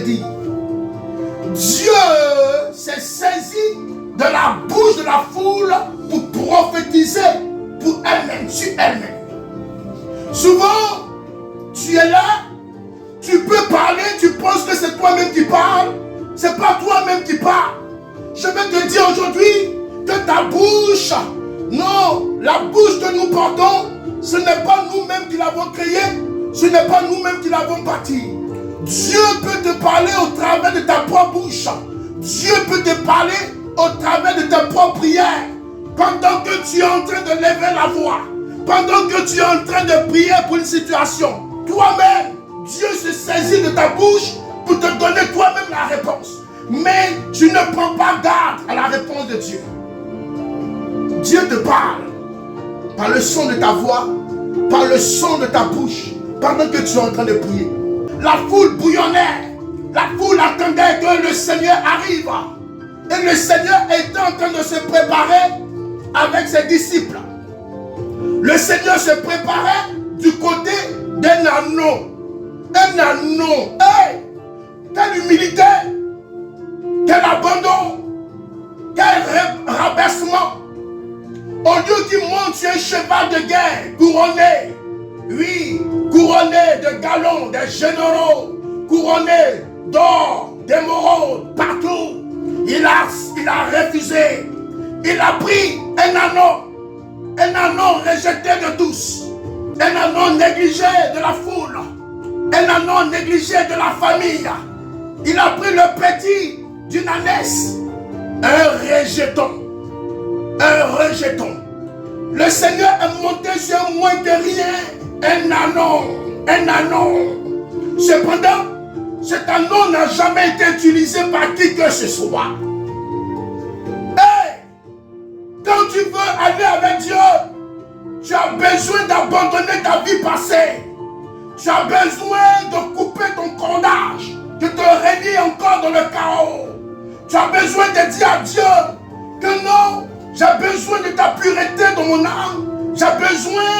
dire. Dieu s'est saisi de la bouche de la foule pour prophétiser pour elle-même, sur elle-même. Souvent, tu es là, tu peux parler, tu penses que c'est toi-même qui parles. C'est pas toi-même qui parles. Je vais te dire aujourd'hui que ta bouche, non, la bouche que nous portons, ce n'est pas nous-mêmes qui l'avons créée, ce n'est pas nous-mêmes qui l'avons bâtie. Dieu peut te parler au travers de ta propre bouche. Dieu peut te parler au travers de tes propres prières. Pendant que tu es en train de lever la voix, pendant que tu es en train de prier pour une situation, toi-même, Dieu se saisit de ta bouche pour te donner toi-même la réponse. Mais tu ne prends pas garde à la réponse de Dieu. Dieu te parle par le son de ta voix, par le son de ta bouche, pendant que tu es en train de prier. La foule bouillonnait, la foule attendait que le Seigneur arrive. Et le Seigneur était en train de se préparer avec ses disciples. Le Seigneur se préparait du côté d'un anneau. Un anneau. Hey! Quelle humilité! Quel abandon! Quel rabaissement! Au lieu qu'il monte sur un cheval de guerre couronné, oui, couronné de galons, des généraux, couronné d'or, d'émeraudes, partout, il a refusé. Il a pris un anneau rejeté de tous, un anneau négligé de la foule, un anneau négligé de la famille. Il a pris le petit d'une ânesse, un rejeton. Le Seigneur est monté sur moins que rien, un anneau. Cependant, cet anneau n'a jamais été utilisé par qui que ce soit. Hey! Quand tu veux aller avec Dieu, tu as besoin d'abandonner ta vie passée. Tu as besoin de couper ton cordage, de te relier encore dans le chaos. Tu as besoin de dire à Dieu que non, j'ai besoin de ta pureté dans mon âme. J'ai besoin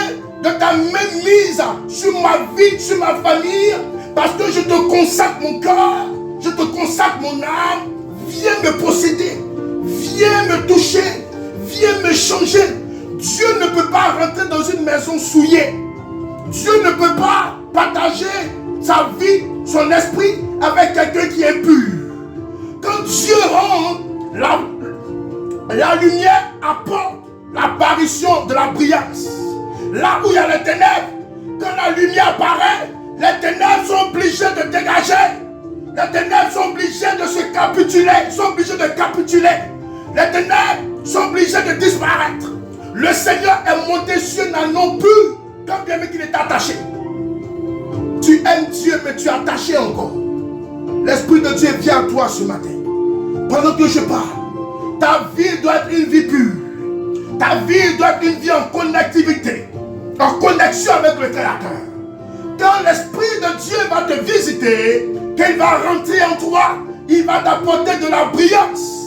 de ta mainmise sur ma vie, sur ma famille, parce que je te consacre mon cœur, je te consacre mon âme. Viens me posséder, viens me toucher, viens me changer. Dieu ne peut pas rentrer dans une maison souillée. Dieu ne peut pas partager sa vie, son esprit avec quelqu'un qui est pur. Quand Dieu rentre, la lumière apporte l'apparition de la brillance. Là où il y a les ténèbres, quand la lumière apparaît, les ténèbres sont obligées de dégager. Les ténèbres sont obligées de se capituler, sont obligées de capituler. Les ténèbres sont obligées de disparaître. Le Seigneur est monté sur un anneau pur, quand bien même qu'il est attaché. Tu aimes Dieu, mais tu es attaché encore. L'Esprit de Dieu vient à toi ce matin. Pendant que je parle, ta vie doit être une vie pure. Ta vie doit être une vie en connectivité, en connexion avec le Créateur. Quand l'Esprit de Dieu va te visiter, qu'il va rentrer en toi, il va t'apporter de la brillance.